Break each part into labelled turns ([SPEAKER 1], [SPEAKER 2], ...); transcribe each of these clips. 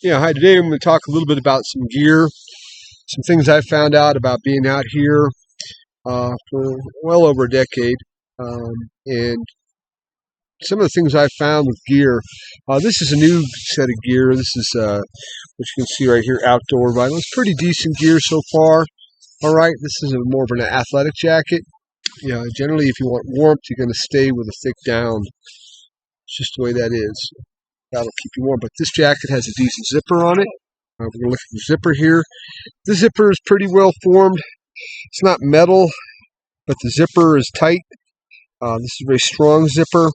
[SPEAKER 1] Yeah, hi. Today I'm going to talk a little bit about some gear, some things I found out about being out here for well over a decade, and some of the things I found with gear. This is a new set of gear. This is what you can see right here, outdoor vinyl. It's pretty decent gear so far. All right, this is more of an athletic jacket. Generally, if you want warmth, you're going to stay with a thick down. It's just the way that is. That'll keep you warm. But this jacket has a decent zipper on it. We're going to look at the zipper here. The zipper is pretty well formed. It's not metal, but the zipper is tight. This is a very strong zipper,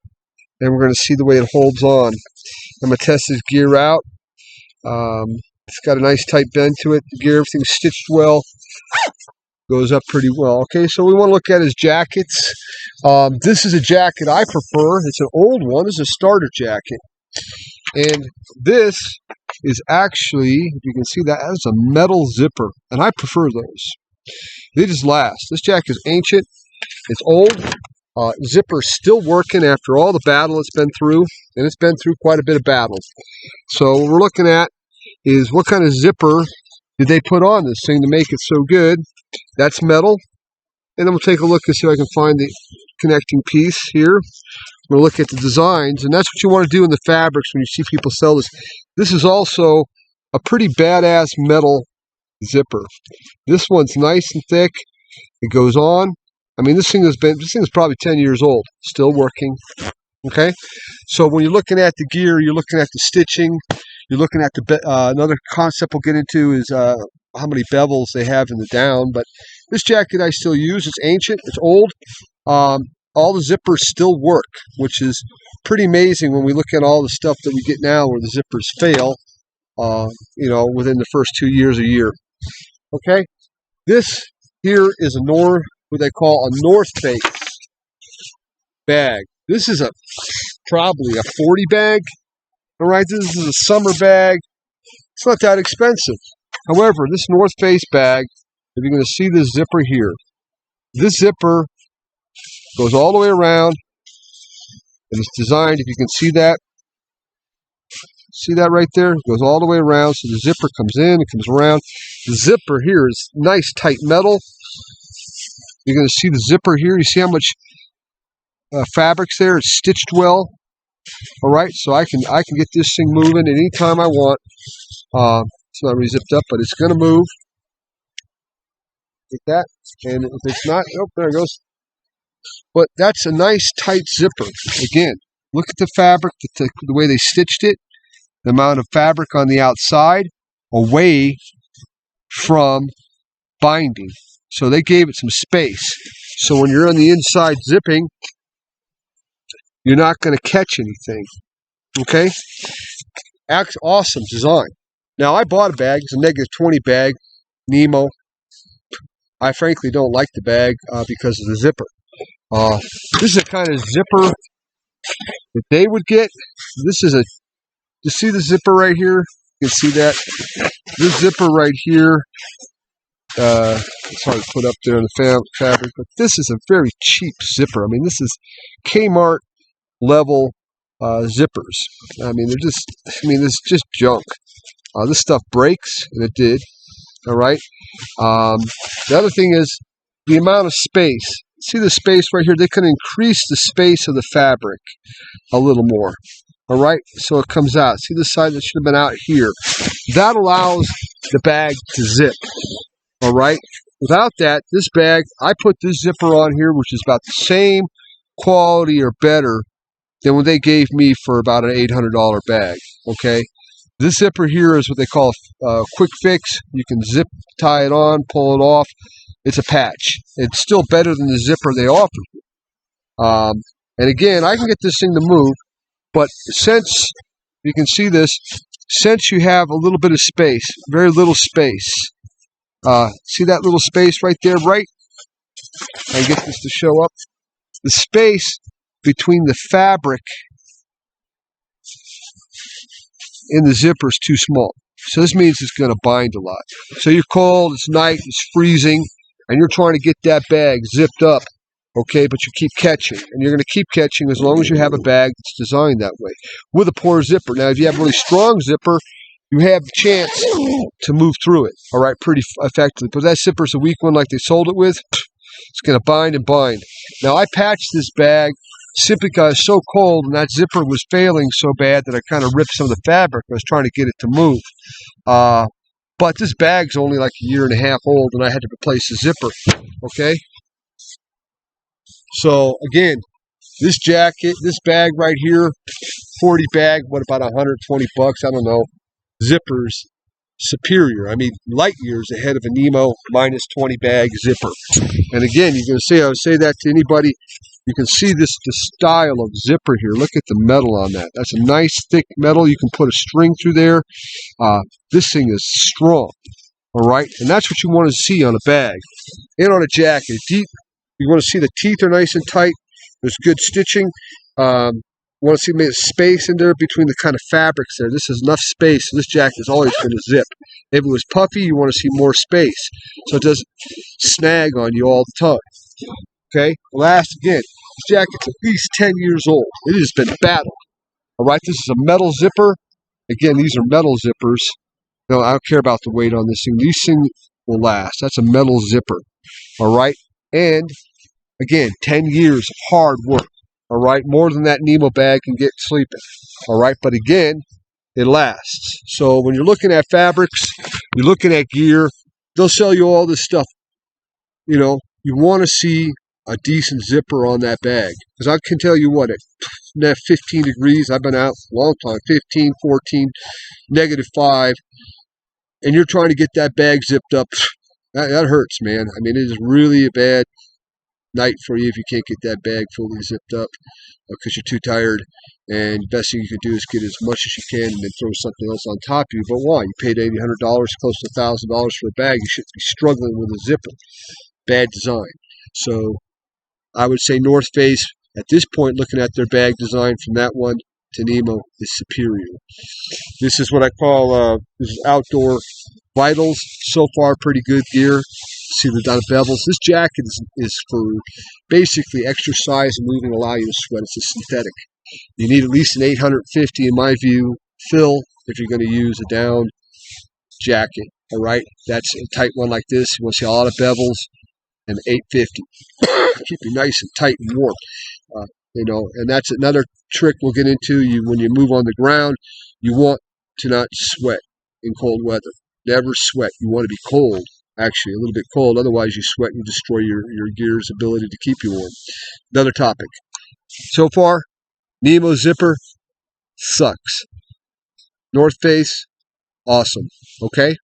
[SPEAKER 1] and we're going to see the way it holds on. I'm going to test this gear out. It's got a nice tight bend to it. The gear, everything's stitched well. Goes up pretty well. Okay, so we want to look at his jackets. This is a jacket I prefer. It's an old one. It's a starter jacket. And this is actually, if you can see that, that's a metal zipper. And I prefer those. They just last. This jacket is ancient. It's old. Zipper's still working after all the battle it's been through. And it's been through quite a bit of battle. So what we're looking at is what kind of zipper did they put on this thing to make it so good. That's metal. And then we'll take a look and see if I can find the connecting piece here. We'll look at the designs, and that's what you want to do in the fabrics when you see people sell this. This is also a pretty badass metal zipper. This one's nice and thick. It goes on. I mean, this thing is probably 10 years old, still working. Okay, so when you're looking at the gear, you're looking at the stitching. You're looking at the another concept we'll get into is how many bevels they have in the down. But this jacket I still use. It's ancient. It's old. All the zippers still work, which is pretty amazing when we look at all the stuff that we get now where the zippers fail, within the first 2 years, a year. Okay, this here is what they call a North Face bag. This is probably a 40 bag. All right, this is a summer bag. It's not that expensive. However, this North Face bag, if you're going to see this zipper here, this zipper goes all the way around, and it's designed, if you can see that right there? It goes all the way around, so the zipper comes in, it comes around. The zipper here is nice, tight metal. You're going to see the zipper here. You see how much fabric's there? It's stitched well. All right, so I can get this thing moving anytime I want. It's not really zipped up, but it's going to move like that. And if it's not, oh, there it goes. But that's a nice tight zipper. Again, look at the fabric, the way they stitched it, the amount of fabric on the outside away from binding. So they gave it some space. So when you're on the inside zipping, you're not going to catch anything. Okay? Awesome design. Now, I bought a bag. It's a -20 bag, NEMO. I frankly don't like the bag because of the zipper. This is a kind of zipper that they would get. You see the zipper right here? You can see that. This zipper right here, it's hard to put up there in the fabric, but this is a very cheap zipper. I mean, this is Kmart level zippers. I mean, it's just junk. This stuff breaks, and it did. All right. The other thing is the amount of space. See the space right here? They can increase the space of the fabric a little more. All right, so it comes out. See the side that should have been out here? That allows the bag to zip. All right. Without that, this bag, I put this zipper on here, which is about the same quality or better than what they gave me for about an $800 bag. Okay. This zipper here is what they call a quick fix. You can zip tie it on, pull it off. It's a patch. It's still better than the zipper they offer you. And again, I can get this thing to move, but since you can see this, since you have a little bit of space, very little space. See that little space right there, right? I get this to show up. The space between the fabric and the zipper is too small. So this means it's going to bind a lot. So you're cold, it's night, it's freezing, and you're trying to get that bag zipped up, okay, but you keep catching. And you're going to keep catching as long as you have a bag that's designed that way with a poor zipper. Now, if you have a really strong zipper, you have the chance to move through it, all right, pretty effectively. But that zipper's a weak one like they sold it with, it's going to bind and bind. Now, I patched this bag simply because it's so cold and that zipper was failing so bad that I kind of ripped some of the fabric. I was trying to get it to move. But this bag's only like a year and a half old, and I had to replace the zipper, okay? So, again, this jacket, this bag right here, 40 bag, what, about 120 bucks? I don't know. Zippers, superior. I mean, light years ahead of a NEMO minus 20 bag zipper. And again, you can see, I would say that to anybody, you can see the style of zipper here. Look at the metal on that. That's a nice thick metal. You can put a string through there. This thing is strong, all right? And that's what you want to see on a bag and on a jacket. You want to see the teeth are nice and tight. There's good stitching. Want to see space in there between the kind of fabrics there. This is enough space. This jacket is always going to zip. If it was puffy, you want to see more space so it doesn't snag on you all the time. Okay? Last, again, this jacket's at least 10 years old. It has been battled. All right? This is a metal zipper. Again, these are metal zippers. No, I don't care about the weight on this thing. These things will last. That's a metal zipper. All right? And, again, 10 years of hard work. All right, more than that NEMO bag can get sleeping. All right, but again, it lasts. So when you're looking at fabrics, you're looking at gear, they'll sell you all this stuff. You know, you want to see a decent zipper on that bag. Because I can tell you what, at 15 degrees, I've been out a long time, 15, 14, -5, and you're trying to get that bag zipped up. That hurts, man. I mean, it is really a bad night for you if you can't get that bag fully zipped up because you're too tired, and the best thing you can do is get as much as you can and then throw something else on top of you. But why? You paid $800, close to $1,000 for a bag. You shouldn't be struggling with a zipper. Bad design. So I would say North Face at this point, looking at their bag design from that one to NEMO, is superior. This is what I call this is outdoor vitals. So far, pretty good gear. See the dot bevels. This jacket is for basically exercise and moving, allow you to sweat. It's a synthetic. You need at least an 850, in my view, fill if you're going to use a down jacket. All right, that's a tight one like this. You want to see a lot of bevels and 850. Keep you nice and tight and warm. You know, and that's another trick we'll get into. You when you move on the ground, you want to not sweat in cold weather. Never sweat. You want to be cold. Actually, a little bit cold. Otherwise, you sweat and you destroy your gear's ability to keep you warm. Another topic. So far, NEMO zipper sucks. North Face, awesome. Okay?